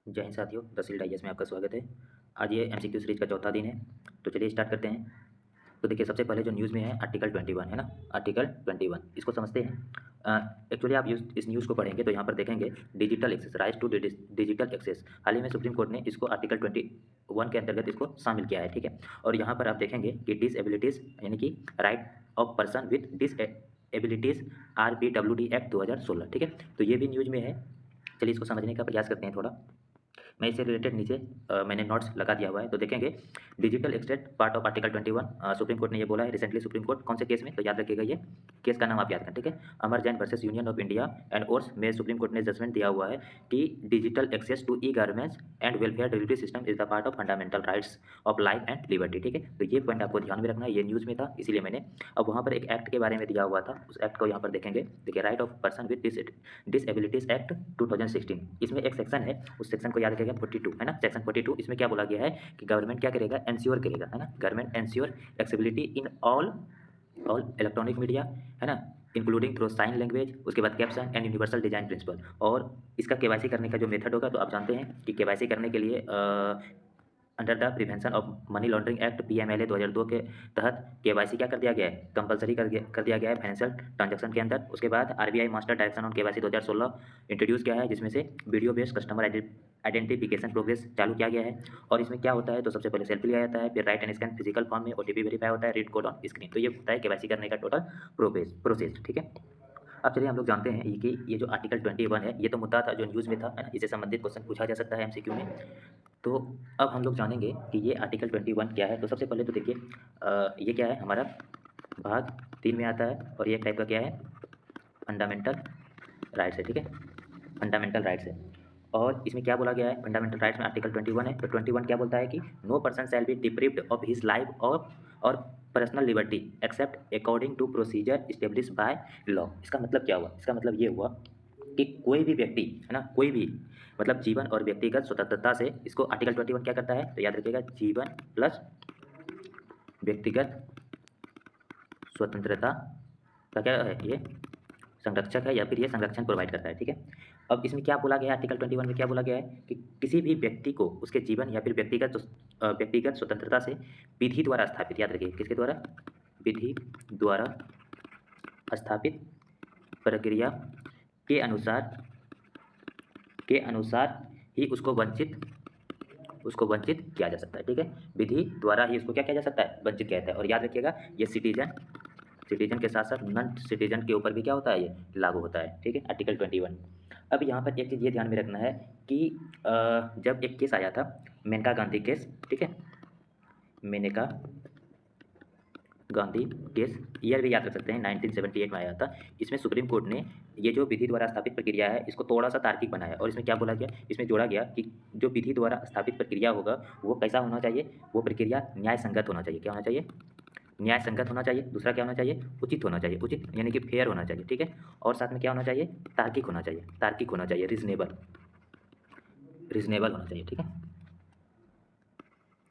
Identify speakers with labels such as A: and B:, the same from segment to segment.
A: जय हिंद साथियों, the sealed digest में आपका स्वागत है। आज ये एमसीक्यू सीरीज का चौथा दिन है, तो चलिए स्टार्ट करते हैं। तो देखिए, सबसे पहले जो न्यूज़ में है आर्टिकल 21 है ना। आर्टिकल 21 इसको समझते हैं। एक्चुअली आप इस न्यूज़ को पढ़ेंगे तो यहाँ पर देखेंगे digital access, right to digital access. हाल ही में सुप्रीम कोर्ट ने इसको आर्टिकल 21 के अंतर्गत इसको शामिल किया है, ठीक है। और यहाँ पर आप देखेंगे कि डिसएबिलिटीज़ यानी कि right of person with disabilities RPWD act 2016, ठीक है। तो ये भी न्यूज़ में है। चलिए इसको समझने का प्रयास करते हैं थोड़ा। मैं इससे रिलेटेड नीचे मैंने नोट्स लगा दिया हुआ है, तो देखेंगे digital extract part of article 21। Supreme court ने ये बोला है रिसेंटली। सुप्रीम कोर्ट कौन से केस में, तो याद रखिएगा, ये केस का नाम आप याद करें, ठीक है। Amar Jain versus union of India and ors में सुप्रीम कोर्ट ने जजमेंट दिया हुआ है कि digital access to e garments and welfare delivery system is the part of fundamental rights of life and liberty, ठीक है। तो ये पॉइंट आपको ध्यान में रखना है, ये न्यूज़ में था इसीलिए मैंने। अब वहाँ पर एक एक्ट के बारे में दिया हुआ था, उस एक्ट को यहाँ पर देखेंगे। देखिए, right of person with डिसएबिलिटीज act 2016, इसमें एक सेक्शन है, उस सेक्शन को याद रखिएगा 42 है ना। सेक्शन 42 इसमें क्या बोला गया है कि गवर्नमेंट क्या करेगा, एंश्योर करेगा, है ना। Government ensure accessibility in all electronic media, है ना, इंक्लूडिंग थ्रू साइन लैंग्वेज, उसके बाद caption and universal design principle. और इसका केवाईसी करने का जो मेथड होगा, तो आप जानते हैं कि केवाईसी करने के लिए under the prevention of money laundering act PMLA 2002 के तहत केवाईसी क्या कर दिया गया है, कंपलसरी कर दिया गया है फाइनेंशियल ट्रांजैक्शन के अंदर। उसके बाद RBI master direction on KYC 2016 introduce किया है, जिसमें से video based customer identification progress चालू किया गया है। और इसमें क्या होता है, तो सबसे पहले सेल्फी लिया जाता है, फिर right and scan physical form में OTP वेरीफाई होता है, रीड कोड ऑन स्क्रीन। तो ये होता है केवाईसी करने का टोटल प्रोसेस, ठीक है। अब चलिए हम लोग जानते हैं कि ये जो आर्टिकल 21 है, ये तो मुद्दा था जो न्यूज़ में था, है ना। इससे संबंधित क्वेश्चन पूछा जा सकता है MCQ में। तो अब हम लोग जानेंगे कि ये आर्टिकल 21 क्या है। तो सबसे पहले तो देखिए, ये क्या है, हमारा भाग 3 में आता है, और ये एक टाइप का क्या है, फंडामेंटल राइट्स है, ठीक है। फंडामेंटल राइट्स है, और इसमें क्या बोला गया है, फंडामेंटल राइट्स में आर्टिकल 21 है। तो 21 क्या बोलता है कि no person shall be deprived of his life और personal liberty except according to procedure establish by law. इसका मतलब क्या हुआ, इसका मतलब ये हुआ कि कोई भी व्यक्ति, है ना, कोई भी, मतलब जीवन और व्यक्तिगत स्वतंत्रता से, इसको आर्टिकल 21 क्या करता है, तो याद रखिएगा, जीवन प्लस व्यक्तिगत स्वतंत्रता का क्या है, ये संरक्षक है, या फिर ये संरक्षण प्रोवाइड करता है, ठीक है। अब इसमें क्या बोला गया है, आर्टिकल 21 में क्या बोला गया है कि किसी भी व्यक्ति को उसके जीवन या फिर व्यक्तिगत स्वतंत्रता से विधि द्वारा स्थापित, याद रखिए किसके द्वारा, विधि द्वारा स्थापित प्रक्रिया के अनुसार ही उसको वंचित किया जा सकता है, ठीक है। विधि द्वारा ही उसको क्या किया जा सकता है, वंचित किया जाता है। और याद रखिएगा, ये सिटीजन के साथ साथ नॉन सिटीजन के ऊपर भी क्या होता है, ये लागू होता है, ठीक है, आर्टिकल 21। अब यहाँ पर एक चीज़ ये ध्यान में रखना है कि जब एक केस आया था, मेनका गांधी केस, ठीक है, मेनका गांधी केस, ईयर भी याद रख सकते हैं, 1978 में आया था। इसमें सुप्रीम कोर्ट ने ये जो विधि द्वारा स्थापित प्रक्रिया है, इसको थोड़ा सा तार्किक बनाया, और इसमें क्या बोला गया, इसमें जोड़ा गया कि जो विधि द्वारा स्थापित प्रक्रिया होगा, वो कैसा होना चाहिए, वो प्रक्रिया न्याय संगत होना चाहिए। क्या होना चाहिए, न्याय संगत होना चाहिए। दूसरा क्या होना चाहिए, उचित होना चाहिए, उचित यानी कि फेयर होना चाहिए, ठीक है। और साथ में क्या होना चाहिए, तार्किक होना चाहिए, रीजनेबल होना चाहिए, ठीक है,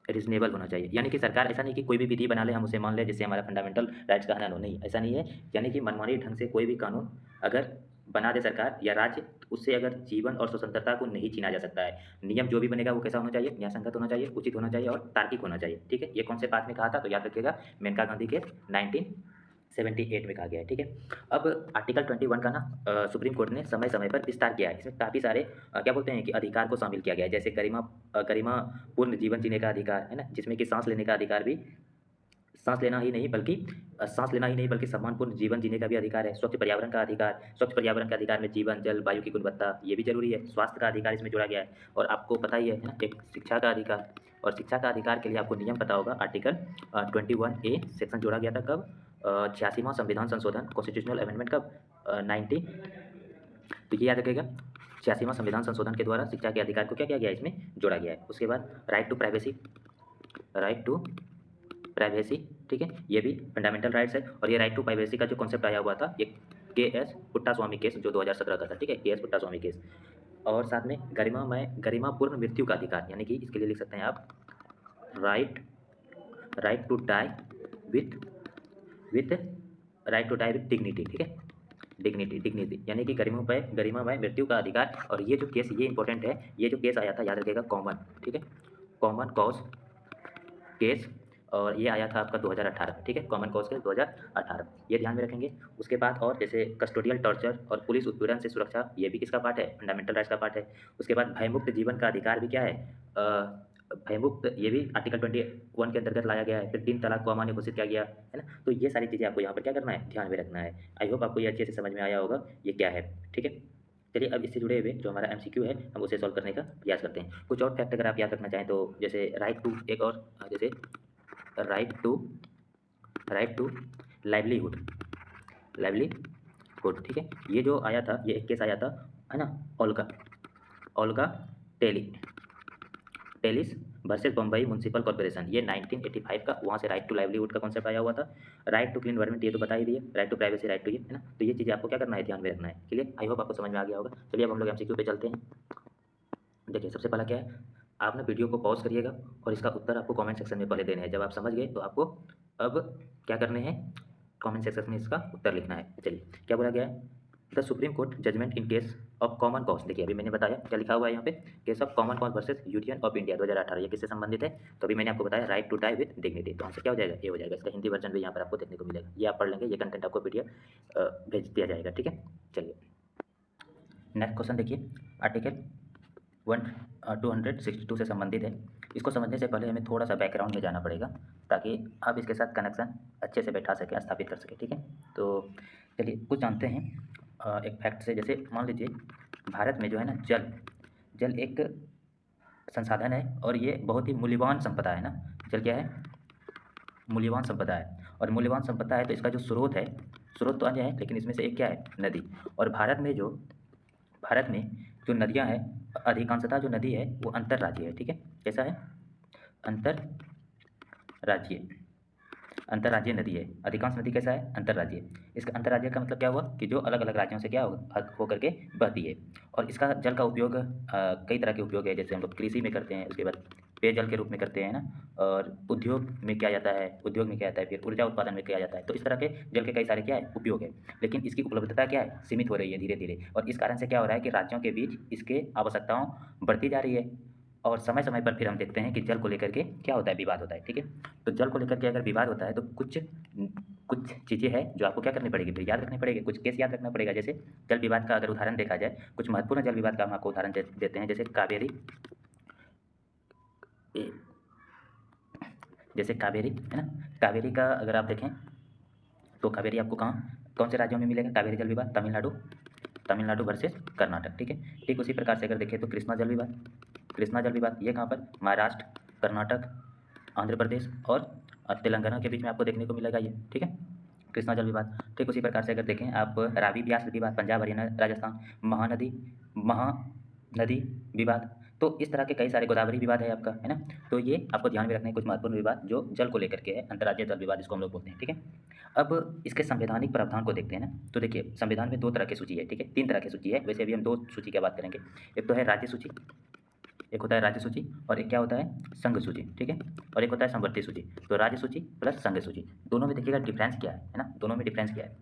A: रीजनेबल होना चाहिए। यानी कि सरकार ऐसा नहीं कि कोई भी विधि बना ले, हम उसे मान ले, जिससे हमारा फंडामेंटल राइट्स का हनन हो, नहीं, ऐसा नहीं है। यानी कि मनमानी ढंग से कोई भी कानून अगर बना दे सरकार या राज्य, तो उससे अगर जीवन और स्वतंत्रता को नहीं छीना जा सकता है। नियम जो भी बनेगा वो कैसा होना चाहिए, न्यायसंगत होना चाहिए, उचित होना चाहिए और तार्किक होना चाहिए, ठीक है। ये कौन से पाठ में कहा था, तो याद रखिएगा, मेनका गांधी के 1978 में कहा गया है, ठीक है। अब आर्टिकल 21 का ना सुप्रीम कोर्ट ने समय समय पर विस्तार किया है। इसमें काफ़ी सारे क्या बोलते हैं कि अधिकार को शामिल किया गया है, जैसे गरिमा पूर्ण जीवन जीने का अधिकार, है ना, जिसमें कि सांस लेने का अधिकार भी, सांस लेना ही नहीं बल्कि सम्मानपूर्ण जीवन जीने का भी अधिकार है। स्वच्छ पर्यावरण का अधिकार में जीवन, जल, वायु की गुणवत्ता, ये भी जरूरी है। स्वास्थ्य का अधिकार इसमें जोड़ा गया है। और आपको पता ही है ना, एक शिक्षा का अधिकार, और शिक्षा का अधिकार के लिए आपको नियम पता होगा, आर्टिकल 21A सेक्शन जोड़ा गया था कब, 86वां संविधान संशोधन, कॉन्स्टिट्यूशनल अमेंडमेंट कब, 19, तो ये याद रखिएगा, 86वां संविधान संशोधन के द्वारा शिक्षा के अधिकार को क्या किया गया है, इसमें जोड़ा गया है। उसके बाद राइट टू प्राइवेसी, ठीक है, ये भी फंडामेंटल राइट्स है। और ये राइट टू प्राइवेसी का जो कॉन्सेप्ट आया हुआ था, ये KS पुट्टास्वामी केस जो 2017 का था, ठीक है, KS पुट्टास्वामी केस। और साथ में गरिमापूर्ण मृत्यु का अधिकार, यानी कि इसके लिए लिख सकते हैं आप, right right to die with with right to die with dignity, ठीक है। डिग्निटी डिग्निटी यानी कि गरिमामय मृत्यु का अधिकार। और ये जो केस, ये इंपॉर्टेंट है, ये जो केस आया था याद रखिएगा, कॉमन, ठीक है, कॉमन कॉज केस, और ये आया था आपका 2018, ठीक है, कॉमन कॉज केस 2018, ये ध्यान में रखेंगे। उसके बाद और जैसे कस्टोडियल टॉर्चर और पुलिस उत्पीड़न से सुरक्षा, ये भी किसका पार्ट है, फंडामेंटल राइट्स का पार्ट है। उसके बाद भयमुक्त जीवन का अधिकार भी क्या है, भयमुक्त, ये भी आर्टिकल 21 के अंतर्गत लाया गया है। फिर 3 तलाक को अमान्य घोषित किया गया है ना। तो ये सारी चीज़ें आपको यहाँ पर क्या करना है, ध्यान में रखना है। आई होप आपको ये अच्छे से समझ में आया होगा ये क्या है, ठीक है। चलिए अब इससे जुड़े हुए जो हमारा एमसीक्यू है हम उसे सॉल्व करने का प्रयास करते हैं। कुछ और फैक्ट अगर आप याद रखना चाहें तो जैसे राइट टू, एक और जैसे राइट टू लाइवलीहुड, ठीक है। ये जो आया था, ये एक केस आया था, है ना, Olga Tellis versus Bombay municipal corporation, ये 1985 का, वहाँ से राइट टू लाइवलीहुड का कॉन्सेप्ट आया हुआ था। राइट टू क्लीन एनवायरनमेंट, ये तो बता ही दिए, right to privacy, right to ये, है ना। तो ये चीज़ें आपको क्या करना है, ध्यान में रखना है। क्लियर, आई होप आपको समझ में आ गया होगा। चलिए अब हम लोग एमसीक्यू पे चलते हैं। देखिए सबसे पहला क्या है, आप ना वीडियो को पॉज करिएगा और इसका उत्तर आपको कमेंट सेक्शन में पहले देने हैं। जब आप समझ गए तो आपको अब क्या करने हैं, कमेंट सेक्शन में इसका उत्तर लिखना है। चलिए क्या बोला गया है, the supreme Court judgment in case of Common Cause, देखिए अभी मैंने बताया क्या लिखा हुआ है यहाँ पे, case of Common cause versus union of India 2018, ये किससे संबंधित है, तो अभी मैंने आपको बताया right to die with dignity, तो आंसर क्या हो जाएगा, ये हो जाएगा। इसका हिंदी वर्जन भी यहाँ पर आपको देखने को मिलेगा, ये आप पढ़ लेंगे, ये कंटेंट आपको पीडीएफ भेज दिया जाएगा, ठीक है। चलिए नेक्स्ट क्वेश्चन देखिए, आर्टिकल 262 से संबंधित है। इसको समझने से पहले हमें थोड़ा सा बैकग्राउंड में जाना पड़ेगा ताकि आप इसके साथ कनेक्शन अच्छे से बैठा सकें, स्थापित कर सकें, ठीक है। तो चलिए कुछ जानते हैं एक फैक्ट से। जैसे मान लीजिए भारत में जो है ना, जल एक संसाधन है और ये बहुत ही मूल्यवान संपदा है ना। जल क्या है, मूल्यवान संपदा है, और मूल्यवान संपदा है तो इसका जो स्रोत तो अन्य है, लेकिन इसमें से एक क्या है, नदी। और भारत में जो नदियां हैं, अधिकांशतः जो नदी है वो अंतर्राज्यीय है, ठीक है। कैसा है, अंतर्राज्यीय नदी है। अधिकांश नदी कैसा है, अंतर्राज्यीय। इसका अंतर्राज्यीय का मतलब क्या हुआ कि जो अलग अलग राज्यों से क्या होकर के बहती है। और इसका जल का उपयोग कई तरह के उपयोग है, जैसे हम लोग कृषि में करते हैं, उसके बाद पेयजल के रूप में करते हैं ना, और उद्योग में किया जाता है, फिर ऊर्जा उत्पादन में किया जाता है। तो इस तरह के जल के कई सारे क्या है, उपयोग है। लेकिन इसकी उपलब्धता क्या है, सीमित हो रही है धीरे धीरे, और इस कारण से क्या हो रहा है कि राज्यों के बीच इसके आवश्यकताओं बढ़ती जा रही है। और समय समय पर फिर हम देखते हैं कि जल को लेकर के क्या होता है, विवाद होता है, ठीक है। तो जल को लेकर के अगर विवाद होता है तो कुछ चीज़ें हैं जो आपको क्या करनी पड़ेगी, फिर याद रखनी पड़ेगी, कुछ केस याद रखना पड़ेगा। जैसे जल विवाद का अगर उदाहरण देखा जाए, कुछ महत्वपूर्ण जल विवाद का हम आपको उदाहरण देते हैं, जैसे कावेरी है ना। कावेरी का अगर आप देखें तो कावेरी आपको कौन से राज्यों में मिलेगा, कावेरी जल विवाद, तमिलनाडु वर्सेस कर्नाटक, ठीक है। ठीक उसी प्रकार से अगर देखें तो कृष्णा जल विवाद ये कहाँ पर, महाराष्ट्र, कर्नाटक, आंध्र प्रदेश और तेलंगाना के बीच में आपको देखने को मिलेगा ये, ठीक है, कृष्णा जल विवाद। ठीक उसी प्रकार से अगर देखें आप रावी ब्यास विवाद, पंजाब, हरियाणा, राजस्थान, महानदी विवाद। तो इस तरह के कई सारे, गोदावरी विवाद है आपका, है ना। तो ये आपको ध्यान में रखना है, कुछ महत्वपूर्ण विवाद जो जल को लेकर के है, अंतर्राज्यीय जल विवाद इसको हम लोग बोलते हैं, ठीक है। अब इसके संवैधानिक प्रावधान को देखते हैं ना। तो देखिए संविधान में 2 तरह की सूची है, ठीक है, 3 तरह की सूची है, वैसे अभी हम 2 सूची की बात करेंगे। एक तो है राज्य सूची, एक होता है राज्य सूची, और एक क्या होता है, संघ सूची, ठीक है, और एक होता है समवर्ती सूची। तो राज्य सूची प्लस संघ सूची, दोनों में देखिएगा डिफरेंस क्या है ना, दोनों में डिफरेंस क्या है।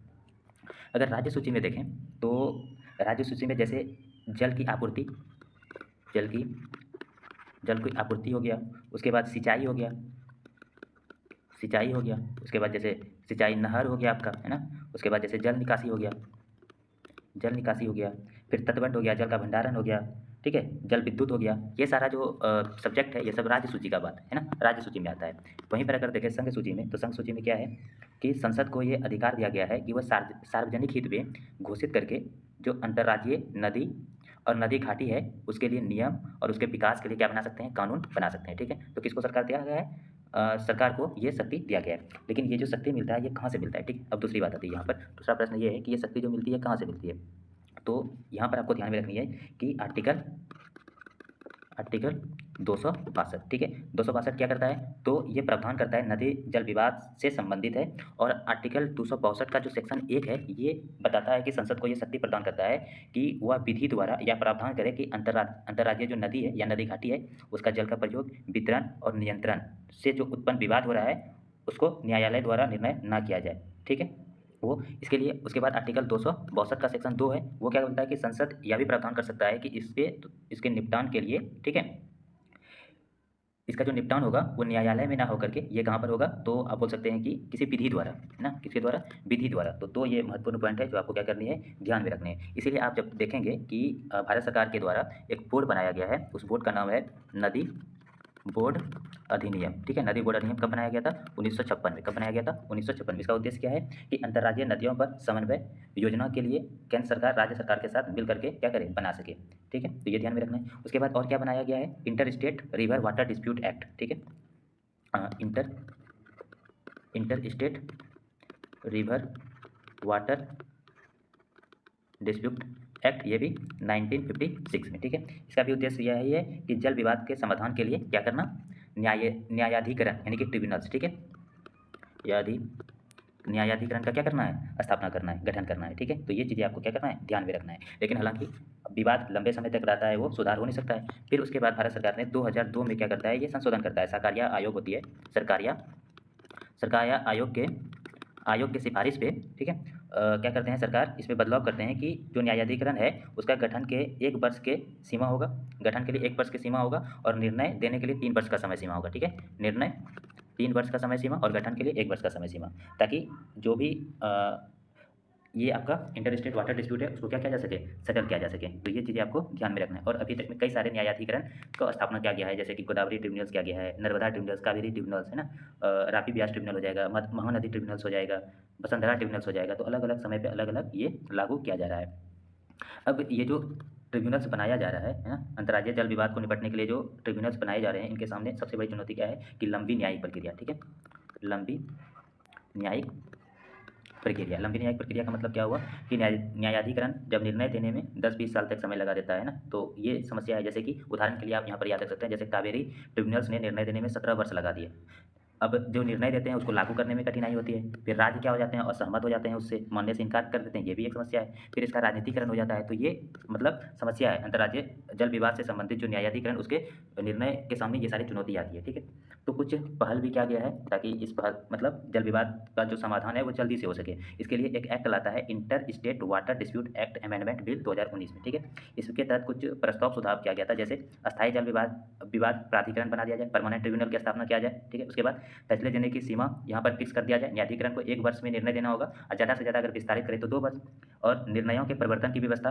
A: अगर राज्य सूची में देखें तो राज्य सूची में जैसे जल की आपूर्ति हो गया, उसके बाद सिंचाई हो गया, उसके बाद जैसे सिंचाई नहर हो गया आपका, है ना। उसके बाद जैसे जल निकासी हो गया, फिर तटबंध हो गया, जल का भंडारण हो गया, ठीक है, जल विद्युत हो गया। ये सारा जो सब्जेक्ट है ये सब राज्य सूची का बात है ना, राज्य सूची में आता है। वहीं पर अगर देखें संघ सूची में, तो संघ सूची में क्या है कि संसद को ये अधिकार दिया गया है कि वह सार्वजनिक हित में घोषित करके जो अंतर्राज्यीय नदी और नदी घाटी है उसके लिए नियम और उसके विकास के लिए क्या बना सकते हैं, कानून बना सकते हैं, ठीक है। तो किसको सरकार दिया गया है, सरकार को ये शक्ति दिया गया है। लेकिन ये जो शक्ति मिलता है ये कहाँ से मिलता है, ठीक है। अब दूसरी बात आती है यहाँ पर, दूसरा प्रश्न ये है कि ये शक्ति जो मिलती है कहाँ से मिलती है। तो यहाँ पर आपको ध्यान में रखनी है कि आर्टिकल 262, ठीक है, 262 क्या करता है, तो ये प्रावधान करता है नदी जल विवाद से संबंधित है। और आर्टिकल 262 का जो सेक्शन 1 है ये बताता है कि संसद को ये शक्ति प्रदान करता है कि वह विधि द्वारा या प्रावधान करे कि अंतर्राज्यीय जो नदी है या नदी घाटी है उसका जल का प्रयोग, वितरण और नियंत्रण से जो उत्पन्न विवाद हो रहा है उसको न्यायालय द्वारा निर्णय ना किया जाए, ठीक है। वो इसके लिए उसके बाद आर्टिकल 262 का सेक्शन 2 है, वो क्या बोलता है कि संसद यह भी प्रावधान कर सकता है कि इसके निपटान के लिए, ठीक है, इसका जो निपटान होगा वो न्यायालय में ना होकर के ये कहाँ पर होगा, तो आप बोल सकते हैं कि किसी विधि द्वारा, है ना, किसके द्वारा, विधि द्वारा। तो दो ये महत्वपूर्ण पॉइंट है जो आपको क्या करनी है, ध्यान में रखने हैं। इसीलिए आप जब देखेंगे कि भारत सरकार के द्वारा एक बोर्ड बनाया गया है, उस बोर्ड का नाम है नदी बोर्ड अधिनियम, ठीक है। नदी बोर्ड अधिनियम कब बनाया गया था, 1956 में। कब बनाया गया था, 1956 में। इसका उद्देश्य क्या है कि अंतर्राज्यीय नदियों पर समन्वय योजना के लिए केंद्र सरकार राज्य सरकार के साथ मिल करके क्या करे, बना सके, ठीक है। तो ये ध्यान में रखना है। उसके बाद और क्या बनाया गया है, inter state river water dispute act, ठीक है। Inter state river water dispute act, ये भी 1956 में, ठीक है। इसका भी उद्देश्य यह है कि जल विवाद के समाधान के लिए क्या करना, न्यायाधिकरण यानी कि ट्रिब्यूनल्स, ठीक है, न्यायाधिकरण का क्या करना है, स्थापना करना है, गठन करना है, ठीक है। तो ये चीज़ें आपको क्या करना है, ध्यान में रखना है। लेकिन हालांकि विवाद लंबे समय तक रहता है, वो सुधार हो नहीं सकता है। फिर उसके बाद भारत सरकार ने 2002 में क्या करता है, ये संशोधन करता है। सरकारिया आयोग होती है, सरकारिया आयोग के सिफारिश पे, ठीक है, क्या करते हैं सरकार, इसमें बदलाव करते हैं कि जो न्यायाधिकरण है उसका गठन के 1 वर्ष के सीमा होगा, गठन के लिए 1 वर्ष की सीमा होगा, और निर्णय देने के लिए 3 वर्ष का समय सीमा होगा, ठीक है। निर्णय 3 वर्ष का समय सीमा और गठन के लिए 1 वर्ष का समय सीमा, ताकि जो भी ये आपका इंटर स्टेट वाटर डिस्प्यूट है उसको क्या किया जा सके, सेटल किया जा सके। तो ये चीज़ें आपको ध्यान में रखना है। और अभी तक में कई सारे न्यायाधिकरण को स्थापना किया गया है, जैसे कि गोदावरी ट्रिब्यूनल्स किया गया है, नर्मदा ट्रिब्यूनल्स, कावेरी ट्रिब्यूनल्स, है ना, रापी ब्यास ट्रिब्यूनल हो जाएगा, महानदी ट्रिब्यूनल्स हो जाएगा, वसुंधरा ट्रिब्यूनल्स हो जाएगा। तो अलग अलग समय पर अलग अलग ये लागू किया जा रहा है। अब ये जो ट्रिब्यूनल्स बनाया जा रहा है ना, अंतर्राज्यीय जल विवाद को निपटने के लिए जो ट्रिब्यूनल्स बनाए जा रहे हैं, इनके सामने सबसे बड़ी चुनौती क्या है कि लंबी न्यायिक प्रक्रिया, ठीक है। लंबी न्यायिक प्रक्रिया का मतलब क्या हुआ कि न्यायाधिकरण जब निर्णय देने में 10-20 साल तक समय लगा देता है ना, तो ये समस्या है। जैसे कि उदाहरण के लिए आप यहाँ पर याद रख सकते हैं, जैसे कावेरी ट्रिब्यूनल्स ने निर्णय देने में 17 वर्ष लगा दिए। अब जो निर्णय देते हैं उसको लागू करने में कठिनाई होती है, फिर राज्य क्या हो जाते हैं, असहमत हो जाते हैं, उससे मानने से इनकार कर देते हैं, ये भी एक समस्या है। फिर इसका राजनीतिकरण हो जाता है, तो ये मतलब समस्या है। अंतर्राज्यीय जल विवाद से संबंधित जो न्यायाधिकरण, उसके निर्णय के सामने ये सारी चुनौती आती है, ठीक है। तो कुछ पहल भी किया गया है ताकि इस पहल मतलब जल विवाद का जो समाधान है वो जल्दी से हो सके। इसके लिए एक एक्ट लाता है, inter state water dispute act amendment bill 2019 में, ठीक है। इसके तहत कुछ प्रस्ताव सुधार किया गया था, जैसे अस्थायी जल विवाद प्राधिकरण बना दिया जाए, परमानेंट ट्रिब्यूनल की स्थापना किया जाए, ठीक है। उसके बाद फैसले देने की सीमा यहाँ पर फिक्स कर दिया जाए, न्यायाधिकरण को 1 वर्ष में निर्णय देना होगा, और ज़्यादा से ज़्यादा अगर विस्तारित करें तो 2 वर्ष। और निर्णयों के परिवर्तन की व्यवस्था,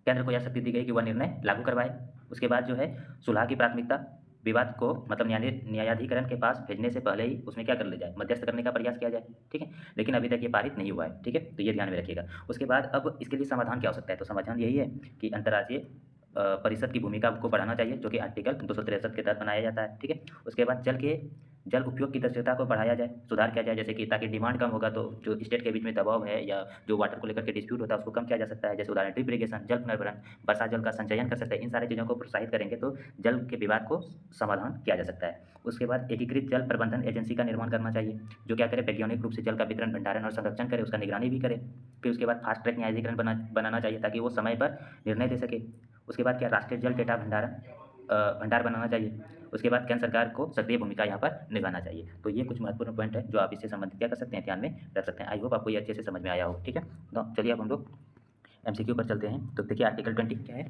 A: केंद्र को यह शक्ति दी गई कि वह निर्णय लागू करवाए। उसके बाद जो है सुलह की प्राथमिकता, विवाद को मतलब न्यायाधिकरण के पास भेजने से पहले ही उसमें क्या कर लिया जाए, मध्यस्थ करने का प्रयास किया जाए, ठीक है। लेकिन अभी तक ये पारित नहीं हुआ है, ठीक है। तो ये ध्यान में रखिएगा। उसके बाद अब इसके लिए समाधान क्या हो सकता है, तो समाधान यही है कि अंतर्राज्यीय परिषद की भूमिका को बढ़ाना चाहिए, जो कि आर्टिकल 263 के तहत बनाया जाता है, ठीक है। उसके बाद जल उपयोग की दक्षता को बढ़ाया जाए, सुधार किया जाए, जैसे कि ताकि डिमांड कम होगा तो जो स्टेट के बीच में दबाव है या जो वाटर को लेकर के डिस्प्यूट होता है उसको कम किया जा सकता है। जैसे उदाहरण ड्रिप इरिगेशन, जल पुनर्भरण, वर्षा जल का संचयन कर सकते हैं। इन सारी चीज़ों को प्रोत्साहित करेंगे तो जल के विवाद को समाधान किया जा सकता है। उसके बाद एकीकृत जल प्रबंधन एजेंसी का निर्माण करना चाहिए, जो क्या करे, वैज्ञानिक रूप से जल का वितरण, भंडारण और संरक्षण करे, उसका निगरानी भी करे। फिर उसके बाद फास्ट ट्रैक न्यायाधिकरण बनाना चाहिए ताकि वो समय पर निर्णय दे सके। उसके बाद क्या, राष्ट्रीय जल डेटा भंडार बनाना चाहिए। उसके बाद केंद्र सरकार को सक्रिय भूमिका यहाँ पर निभाना चाहिए। तो ये कुछ महत्वपूर्ण पॉइंट है जो आप इससे संबंधित क्या कर सकते हैं, ध्यान में रख सकते हैं। आई होप आपको ये अच्छे से समझ में आया हो, ठीक है। तो चलिए अब हम लोग एमसीक्यू पर चलते हैं। तो देखिए आर्टिकल 20 क्या है,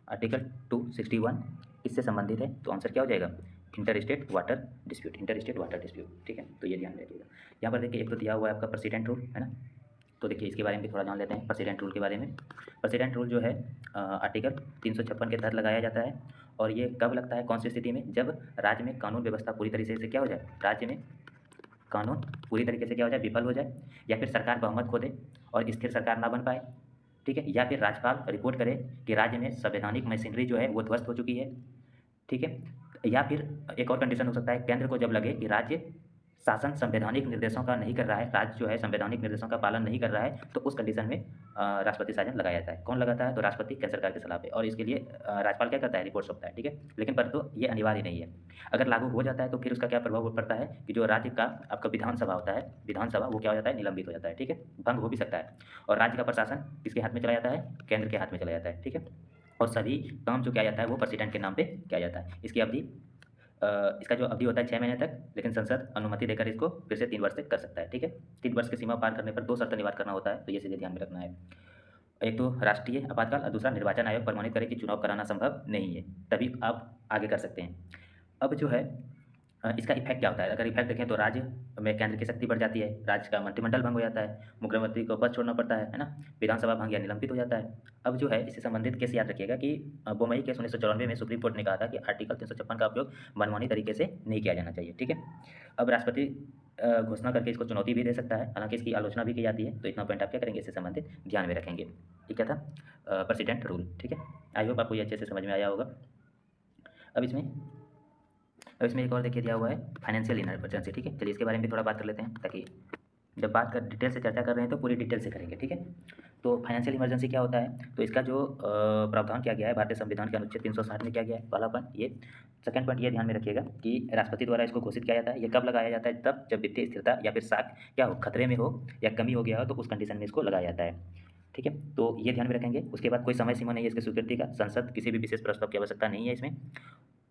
A: आर्टिकल 261 इससे संबंधित है। तो आंसर क्या हो जाएगा, इंटर स्टेट वाटर डिस्प्यूट, ठीक है। तो ये ध्यान रखिएगा। यहाँ पर देखिए एक तो दिया हुआ है आपका प्रेसिडेंट रूल, है ना। तो देखिए इसके बारे में भी थोड़ा जान लेते हैं, प्रेसिडेंट रूल के बारे में। प्रेसिडेंट रूल जो है आर्टिकल 356 के तहत लगाया जाता है, और ये कब लगता है, कौन सी स्थिति में, जब राज्य में कानून व्यवस्था पूरी तरीके से क्या हो जाए, राज्य में कानून पूरी तरीके से क्या हो जाए, विफल हो जाए, या फिर सरकार बहुमत खो दे और स्थिर सरकार ना बन पाए, ठीक है। या फिर राज्यपाल रिपोर्ट करे कि राज्य में संवैधानिक मशीनरी जो है वो ध्वस्त हो चुकी है, ठीक है। या फिर एक और कंडीशन हो सकता है, केंद्र को जब लगे कि राज्य शासन संवैधानिक निर्देशों का नहीं कर रहा है, राज्य जो है संवैधानिक निर्देशों का पालन नहीं कर रहा है, तो उस कंडीशन में राष्ट्रपति शासन लगाया जाता है। कौन लगाता है, तो राष्ट्रपति केंद्र सरकार के सलाह पे, और इसके लिए राज्यपाल क्या करता है, रिपोर्ट सौंपता है, ठीक है। लेकिन परंतु ये अनिवार्य नहीं है। अगर लागू हो जाता है तो फिर उसका क्या प्रभाव पड़ता है कि जो राज्य का आपका विधानसभा होता है, विधानसभा वो क्या हो जाता है, निलंबित हो जाता है, ठीक है, भंग हो भी सकता है। और राज्य का प्रशासन किसके हाथ में चला जाता है, केंद्र के हाथ में चला जाता है, ठीक है। और सभी काम जो किया जाता है वो प्रेसिडेंट के नाम पे किया जाता है। इसकी अवधि इसका जो अवधि होता है 6 महीने तक, लेकिन संसद अनुमति देकर इसको फिर से 3 वर्ष तक कर सकता है। ठीक है, 3 वर्ष की सीमा पार करने पर 2 शर्तें निवार्य करना होता है, तो ये सीधे ध्यान में रखना है। एक तो राष्ट्रीय आपातकाल और दूसरा निर्वाचन आयोग प्रमाणित करे कि चुनाव कराना संभव नहीं है, तभी आप आगे कर सकते हैं। अब जो है इसका इफेक्ट क्या होता है? अगर इफेक्ट देखें तो राज्य में केंद्र की शक्ति बढ़ जाती है, राज्य का मंत्रिमंडल भंग हो जाता है, मुख्यमंत्री को पद छोड़ना पड़ता है ना? विधानसभा भंग या निलंबित हो जाता है। अब जो है इससे संबंधित केस याद रखिएगा कि बोमई केस 1994 में सुप्रीम कोर्ट ने कहा था कि आर्टिकल 356 का उपयोग मनमानी तरीके से नहीं किया जाना चाहिए। ठीक है, अब राष्ट्रपति घोषणा करके इसको चुनौती भी दे सकता है, हालांकि इसकी आलोचना भी की जाती है, तो इतना पॉइंट आप क्या करेंगे, इससे संबंधित ध्यान में रखेंगे। ठीक है था प्रेसिडेंट रूल। ठीक है, आई होप आपको ये अच्छे से समझ में आया होगा। अब इसमें एक और देखिए दिया हुआ है फाइनेंशियल इमरजेंसी। ठीक है, चलिए इसके बारे में भी थोड़ा बात कर लेते हैं, ताकि जब बात कर डिटेल से चर्चा कर रहे हैं तो पूरी डिटेल से करेंगे। ठीक है, तो फाइनेंशियल इमरजेंसी क्या होता है? तो इसका जो प्रावधान किया गया है भारतीय संविधान के अनुच्छेद 360 में किया गया है, पहला पॉइंट ये। सेकंड पॉइंट ये ध्यान में रखिएगा कि राष्ट्रपति द्वारा इसको घोषित किया जाता है। ये कब लगाया जाता है? तब जब वित्तीय स्थिरता या फिर साख क्या हो, खतरे में हो या कमी हो गया हो, तो उस कंडीशन में इसको लगाया जाता है। ठीक है, तो ये ध्यान में रखेंगे। उसके बाद कोई समय सीमा नहीं है इसकी स्वीकृति का, संसद किसी भी विशेष प्रस्ताव की आवश्यकता नहीं है इसमें।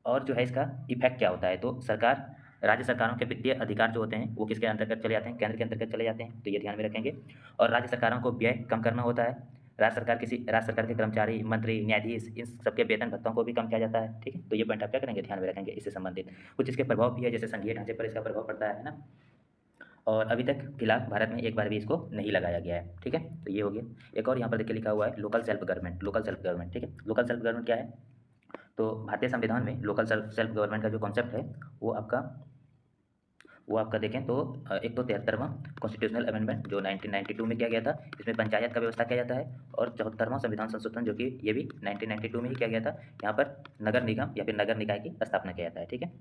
A: और जो है इसका इफेक्ट क्या होता है? तो सरकार, राज्य सरकारों के वित्तीय अधिकार जो होते हैं वो किसके अंतर्गत चले जाते हैं? केंद्र के अंतर्गत चले जाते हैं, तो ये ध्यान में रखेंगे। और राज्य सरकारों को व्यय कम करना होता है। राज्य सरकार के कर्मचारी, मंत्री, न्यायाधीश, इन सबके वेतन भत्तों को भी कम किया जाता है। ठीक है, तो ये पॉइंट आप क्या करेंगे, ध्यान में रखेंगे। इससे संबंधित कुछ इसके प्रभाव भी है, जैसे संघीय ढांचे पर इसका प्रभाव पड़ता है ना। और अभी तक फिलहाल भारत में एक बार भी इसको नहीं लगाया गया है। ठीक है, तो ये हो गया। एक और यहाँ पर देखिए लिखा हुआ है लोकल सेल्फ गवर्नमेंट। ठीक है, लोकल सेल्फ गवर्नमेंट क्या है? तो भारतीय संविधान में लोकल सेल्फ गवर्नमेंट का जो कॉन्सेप्ट है वो आपका देखें तो एक तो 73वां कॉन्स्टिट्यूशनल अमेंडमेंट जो 1992 में किया गया था, इसमें पंचायत का व्यवस्था किया जाता है। और 74वां संविधान संशोधन जो कि ये भी 1992 में ही किया गया था, यहाँ पर नगर निगम या फिर नगर निकाय की स्थापना किया जाता है। ठीक है,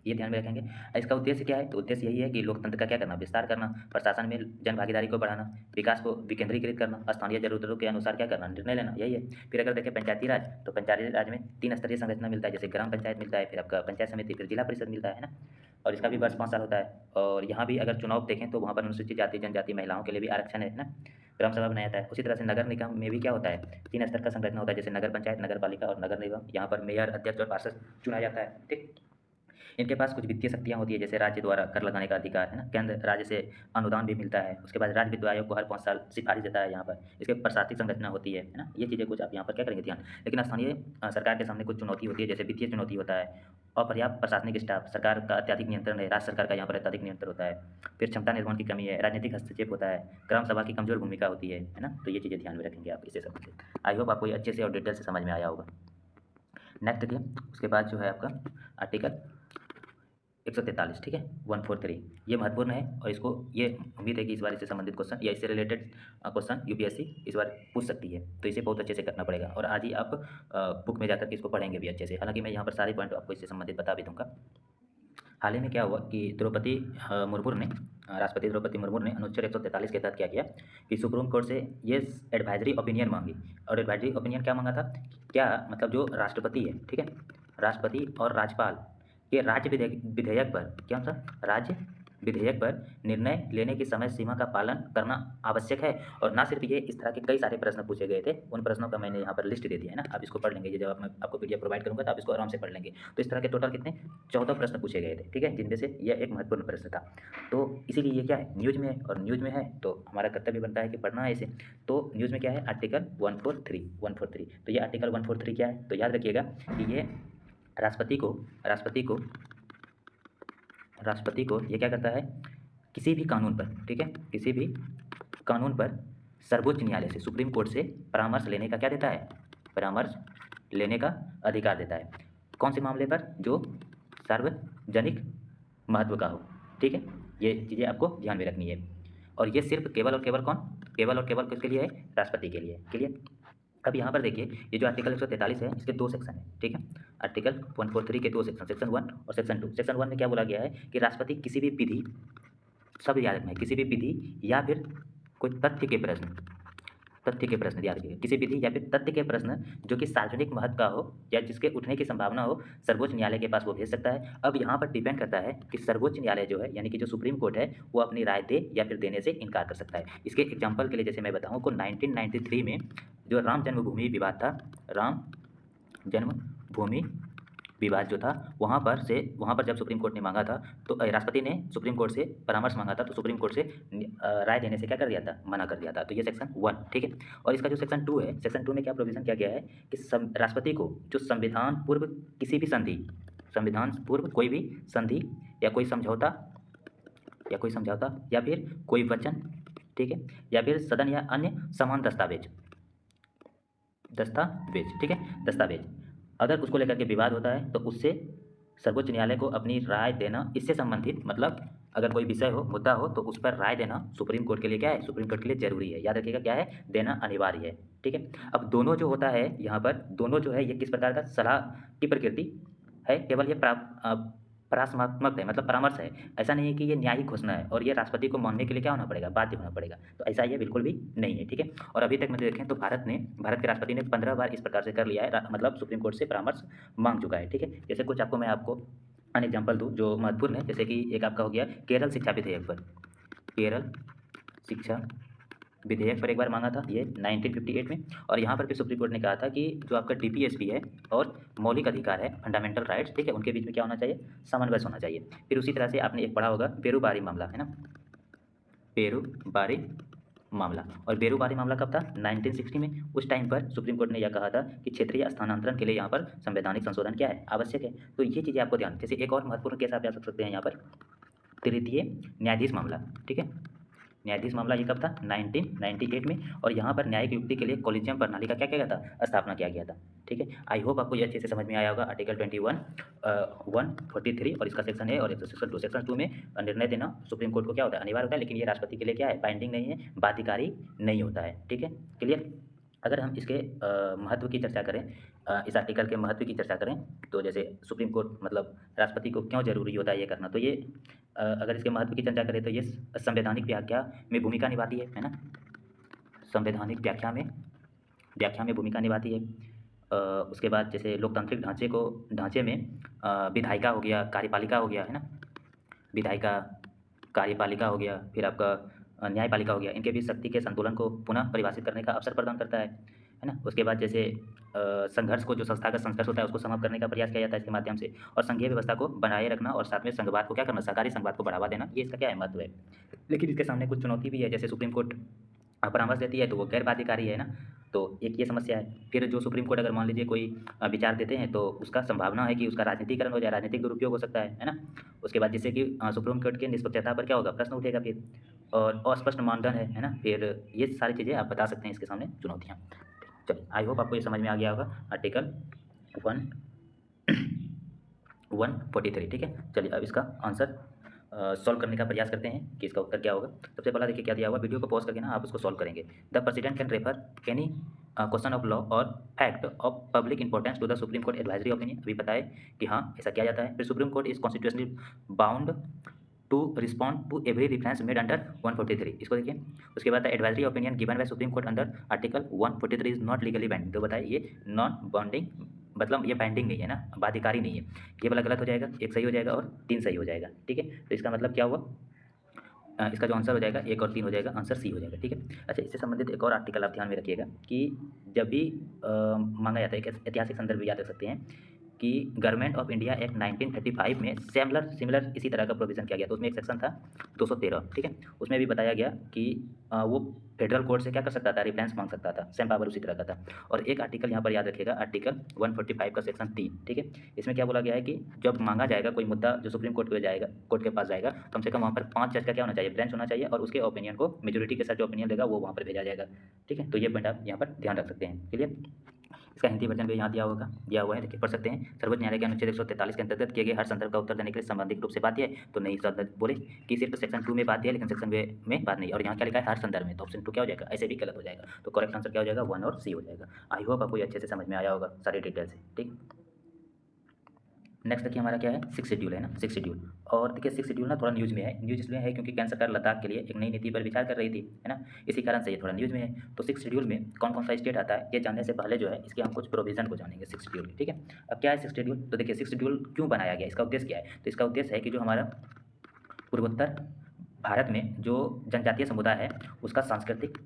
A: ये ध्यान में रखेंगे। इसका उद्देश्य क्या है? तो उद्देश्य यही है कि लोकतंत्र का क्या करना, विस्तार करना, प्रशासन में जन भागीदारी को बढ़ाना, विकास को विकेंद्रीकृत करना, स्थानीय जरूरतों के अनुसार क्या करना, निर्णय लेना, यही है। फिर अगर देखें पंचायती राज, तो पंचायती राज में 3 स्तरीय संरचना मिलता है, जैसे ग्राम पंचायत मिलता है, फिर आपका पंचायत समिति, फिर जिला परिषद मिलता है ना। और इसका भी वर्ष 5 साल होता है। और यहाँ भी अगर चुनाव देखें तो वहाँ पर अनुसूचित जाति जनजाति महिलाओं के लिए भी आरक्षण है ना, ग्राम सभा बनाया जाता है। उसी तरह से नगर निगम में भी क्या होता है, 3 स्तर का संरचना होता है, जैसे नगर पंचायत, नगर पालिका और नगर निगम। यहाँ पर मेयर, अध्यक्ष और पार्षद चुना जाता है। ठीक, इनके पास कुछ वित्तीय शक्तियाँ होती है, जैसे राज्य द्वारा कर लगाने का अधिकार है ना, केंद्र राज्य से अनुदान भी मिलता है। उसके बाद राज्य वित्त आयोग को हर 5 साल सिफारिश देता है। यहाँ पर इसके प्रशासनिक संरचना होती है ना, ये चीज़ें कुछ आप यहाँ पर क्या करेंगे, ध्यान। लेकिन स्थानीय सरकार के सामने कुछ चुनौती होती है, जैसे वित्तीय चुनौती होता है, अपर्याप्त प्रशासनिक स्टाफ, सरकार का अत्यधिक नियंत्रण है, राज्य सरकार का यहाँ पर अत्यधिक नियंत्रण होता है। फिर क्षमता निर्माण की कमी है, राजनीतिक हस्तक्षेप होता है, ग्राम सभा की कमजोर भूमिका होती है ना। तो ये चीज़ें ध्यान में रखेंगे आप इससे संबंधित। आई होप आपको ये अच्छे से और डिटेल से समझ में आया होगा। नेक्स्ट देखिए, उसके बाद जो है आपका आर्टिकल 143। ठीक है, 143 ये महत्वपूर्ण है, और इसको ये उम्मीद है कि इस बार इससे संबंधित क्वेश्चन या इससे रिलेटेड क्वेश्चन यूपीएससी इस बार पूछ सकती है, तो इसे बहुत अच्छे से करना पड़ेगा। और आज ही आप बुक में जाकर के इसको पढ़ेंगे भी अच्छे से। हालांकि मैं यहाँ पर सारे पॉइंट आपको इससे संबंधित बता भी दूंगा। हाल ही में क्या हुआ कि राष्ट्रपति द्रौपदी मुर्मू ने अनुच्छेद 143 के तहत क्या किया कि सुप्रीम कोर्ट से ये एडवाइजरी ओपिनियन मांगी। और एडवाइजरी ओपिनियन क्या मांगा था? क्या मतलब जो राष्ट्रपति है, ठीक है, राष्ट्रपति और राज्यपाल के राज्य विधेयक पर निर्णय लेने की समय सीमा का पालन करना आवश्यक है। और ना सिर्फ ये, इस तरह के कई सारे प्रश्न पूछे गए थे। उन प्रश्नों का मैंने यहाँ पर लिस्ट दे दिया है ना, आप इसको पढ़ लेंगे। ये जब मैं आपको पीडीएफ प्रोवाइड करूँगा तो आप इसको आराम से पढ़ लेंगे। तो इस तरह के टोटल कितने 14 प्रश्न पूछे गए थे, ठीक है, जिनमें से यह एक महत्वपूर्ण प्रश्न था। तो इसीलिए ये क्या है, न्यूज़ में है, और न्यूज़ में है तो हमारा कर्तव्य बनता है कि पढ़ना है इसे। तो न्यूज़ में क्या है, आर्टिकल 143। तो ये आर्टिकल 143 क्या है, तो याद रखिएगा कि ये राष्ट्रपति को ये क्या करता है, किसी भी कानून पर, ठीक है, किसी भी कानून पर सर्वोच्च न्यायालय से, सुप्रीम कोर्ट से परामर्श लेने का क्या देता है, परामर्श लेने का अधिकार देता है। कौन से मामले पर? जो सार्वजनिक महत्व का हो, ठीक है। ये चीज़ें आपको ध्यान में रखनी है। और ये सिर्फ केवल और केवल किसके लिए है, राष्ट्रपति के लिए। क्लियर। अब यहाँ पर देखिए, ये जो आर्टिकल 143 है, इसके 2 सेक्शन है, ठीक है। आर्टिकल 143 के 2 सेक्शन, सेक्शन 1 और सेक्शन 2। सेक्शन 1 में क्या बोला गया है कि राष्ट्रपति किसी भी विधि, सब याद रखना है, किसी भी विधि या फिर कोई तथ्य के प्रश्न याद रखिएगा, किसी विधि या फिर तथ्य के प्रश्न जो कि सार्वजनिक महत्व का हो या जिसके उठने की संभावना हो, सर्वोच्च न्यायालय के पास वो भेज सकता है। अब यहाँ पर डिपेंड करता है कि सर्वोच्च न्यायालय जो है, यानी कि जो सुप्रीम कोर्ट है, वो अपनी राय दे या फिर देने से इनकार कर सकता है। इसके एग्जाम्पल के लिए जैसे मैं बताऊँ को 1993 में जो राम जन्मभूमि विवाद था, राम जन्मभूमि विवाद जो था वहाँ पर जब सुप्रीम कोर्ट ने मांगा था, तो राष्ट्रपति ने सुप्रीम कोर्ट से परामर्श मांगा था, तो सुप्रीम कोर्ट से राय देने से क्या कर दिया था, मना कर दिया था। तो ये सेक्शन 1, ठीक है। और इसका जो सेक्शन 2 है, सेक्शन 2 में क्या प्रोविज़न किया गया है कि राष्ट्रपति को जो संविधान पूर्व किसी भी संधि, संविधान पूर्व कोई भी संधि या कोई समझौता या फिर कोई वचन, ठीक है, या फिर सदन या अन्य समान दस्तावेज, ठीक है, दस्तावेज, अगर उसको लेकर के विवाद होता है तो उससे सर्वोच्च न्यायालय को अपनी राय देना, इससे संबंधित मतलब अगर कोई विषय हो, मुद्दा हो, तो उस पर राय देना सुप्रीम कोर्ट के लिए क्या है, सुप्रीम कोर्ट के लिए जरूरी है। याद रखिएगा क्या है, देना अनिवार्य है, ठीक है। अब दोनों जो होता है यहाँ पर, दोनों जो है ये किस प्रकार का सलाह की प्रकृति है, केवल ये परामर्शात्मक है, मतलब परामर्श है। ऐसा नहीं है कि ये न्यायिक घोषणा है और ये राष्ट्रपति को मानने के लिए क्या होना पड़ेगा, बाध्य होना पड़ेगा। तो ऐसा ये बिल्कुल भी नहीं है, ठीक है। और अभी तक में देखें तो भारत के राष्ट्रपति ने 15 बार इस प्रकार से कर लिया है, मतलब सुप्रीम कोर्ट से परामर्श मांग चुका है, ठीक है। जैसे कुछ मैं आपको अन एग्जाम्पल दूँ जो महत्वपूर्ण है, जैसे कि एक आपका हो गया केरल शिक्षा विधेयक पर, केरल शिक्षा विधेयक पर एक बार मांगा था ये 1958 में। और यहाँ पर भी सुप्रीम कोर्ट ने कहा था कि जो आपका डीपीएसपी है और मौलिक अधिकार है, फंडामेंटल राइट्स, ठीक है, उनके बीच में क्या होना चाहिए, सामंजस्य होना चाहिए। फिर उसी तरह से आपने एक पढ़ा होगा बेरुबारी मामला, है ना, बेरुबारी मामला। और बेरुबारी मामला कब था, 1960 में। उस टाइम पर सुप्रीम कोर्ट ने यह कहा था कि क्षेत्रीय स्थानांतरण के लिए यहाँ पर संवैधानिक संशोधन क्या है, आवश्यक है। तो ये चीज़ें आपको ध्यान, जैसे एक और महत्वपूर्ण केस आप जा सकते हैं यहाँ पर, तृतीय न्यायाधीश मामला, ठीक है। न्यायाधीश मामला ये कब था, 1998 में। और यहाँ पर न्यायिक युक्ति के लिए कॉलेजियम प्रणाली का क्या किया गया था, स्थापना किया गया था, ठीक है। आई होप आपको ये अच्छे से समझ में आया होगा। आर्टिकल 21 143 और इसका सेक्शन है, और सेक्शन 2 में निर्णय देना सुप्रीम कोर्ट को क्या होता है, अनिवार्य होता है, लेकिन ये राष्ट्रपति के लिए क्या है, बाइंडिंग नहीं है, बाध्यकारी नहीं होता है, ठीक है, क्लियर। अगर हम इसके महत्व की चर्चा करें, इस आर्टिकल के महत्व की चर्चा करें, तो जैसे सुप्रीम कोर्ट मतलब राष्ट्रपति को क्यों जरूरी होता है ये करना, तो ये अगर इसके महत्व की चर्चा करें तो ये संवैधानिक व्याख्या में भूमिका निभाती है ना, संवैधानिक व्याख्या में भूमिका निभाती है। उसके बाद जैसे लोकतांत्रिक ढांचे में विधायिका हो गया, कार्यपालिका हो गया, है ना, विधायिका, कार्यपालिका हो गया, फिर आपका न्यायपालिका हो गया, इनके बीच शक्ति के संतुलन को पुनः परिभाषित करने का अवसर प्रदान करता है ना। उसके बाद जैसे संघर्ष को, जो संस्थागत संघर्ष होता है उसको समाप्त करने का प्रयास किया जाता है इसके माध्यम से, और संघीय व्यवस्था को बनाए रखना, और साथ में संघवाद को क्या करना, सहकारी संघवाद को बढ़ावा देना, ये इसका क्या है, महत्व है। लेकिन इसके सामने कुछ चुनौती भी है, जैसे सुप्रीम कोर्ट परामर्श देती है तो वो गैर बाध्यकारी है ना, तो एक ये समस्या है। फिर जो सुप्रीम कोर्ट अगर मान लीजिए कोई विचार देते हैं तो उसका संभावना है कि उसका राजनीतिकरण हो जाए, राजनीतिक दुरुपयोग हो सकता है ना। उसके बाद जिससे कि सुप्रीम कोर्ट की निष्पक्षता पर क्या होगा, प्रश्न उठेगा फिर, और अस्पष्ट मानदंड है ना, फिर ये सारी चीज़ें आप बता सकते हैं इसके सामने चुनौतियाँ। चलिए, आई होप आपको ये समझ में आ गया होगा आर्टिकल 143, ठीक है। चलिए अब इसका आंसर सॉल्व करने का प्रयास करते हैं कि इसका उत्तर क्या होगा। सबसे पहला देखिए क्या दिया हुआ, वीडियो को पॉज करके ना आप उसको सॉल्व करेंगे। The president can refer any question of law और fact of public importance to the supreme court advisory opinion. अभी बताए कि हाँ ऐसा किया जाता है। फिर supreme court is constitutionally bound to respond to every reference made under 143, इसको देखिए। उसके बाद advisory opinion given by supreme court under article 143 is not legally binding. तो बताइए ये नॉन बाउंडिंग, मतलब ये बाइंडिंग नहीं है ना, बाध्यकारी नहीं है। ये वाला गलत हो जाएगा, एक सही हो जाएगा और 3 सही हो जाएगा, ठीक है। तो इसका मतलब क्या हुआ, इसका जो आंसर हो जाएगा 1 और 3 हो जाएगा, आंसर सी हो जाएगा, ठीक है। अच्छा, इससे संबंधित एक और आर्टिकल आप ध्यान में रखिएगा कि जब भी मांगा जाता है, एक ऐतिहासिक संदर्भ भी याद रख सकते हैं कि गवर्नमेंट ऑफ इंडिया एक्ट 1935 में सिमिलर इसी तरह का प्रोविज़न किया गया। तो उसमें एक सेक्शन था 213, ठीक है। उसमें भी बताया गया कि वो फेडरल कोर्ट से क्या कर सकता था, रेफरेंस मांग सकता था, सेम पावर उसी तरह का था। और एक आर्टिकल यहाँ पर याद रखिएगा, आर्टिकल 145 का सेक्शन 3, ठीक है। इसमें क्या बोला गया है कि जब मांगा जाएगा कोई मुद्दा जो सुप्रीम कोर्ट पे जाएगा, कोर्ट के पास जाएगा, कम से कम वहाँ पर 5 जज का क्या होना चाहिए, बेंच होना चाहिए, और उसके ओपिनियन को मेजोरिटी के साथ जो ओपिनियन देगा वो वहाँ पर भेजा जाएगा, ठीक है। तो ये पॉइंट आप यहाँ पर ध्यान रख सकते हैं, क्लियर। इसका हिंदी वर्जन भी यहाँ दिया हुआ है, देखिए पढ़ सकते हैं। सर्वोच्च न्यायालय के अनुच्छेद 143 के अंतर्गत किए गए हर संदर्भ का उत्तर देने के लिए संबंधित रूप से बाध्य है। तो नहीं, संदर्भ बोले कि सिर्फ सेक्शन 2 में बाध्य है, लेकिन सेक्शन में बात नहीं। और यहाँ क्या लिखा है, हर संदर्भ में, तो ऑप्शन 2 क्या हो जाएगा, ऐसे भी गलत हो जाएगा। तो करेक्ट आंसर क्या हो जाएगा, 1 और सी हो जाएगा। आई होप आपको अच्छे से समझ में आया होगा सारी डिटेल से, ठीक। नेक्स्ट देखिए हमारा क्या है, 6 शेड्यूल है ना, 6 शेड्यूल। और देखिए 6 शेड्यूल ना थोड़ा न्यूज़ में है। न्यूज़ इसलिए है क्योंकि केंद्र सरकार लद्दाख के लिए एक नई नीति पर विचार कर रही थी, है ना, इसी कारण से ये थोड़ा न्यूज़ में है। तो 6 शेड्यूल में कौन कौन सा स्टेट आता है ये जानने से पहले जो है इसके हम कुछ प्रोविजन को जानेंगे 6 शेड्यूल, ठीक है। अब क्या है 6 शेड्यूल, तो देखिए 6 शेड्यूल क्यों बनाया गया, इसका उद्देश्य क्या है। तो इसका उद्देश्य है कि जो हमारा पूर्वोत्तर भारत में जो जनजातीय समुदाय है उसका सांस्कृतिक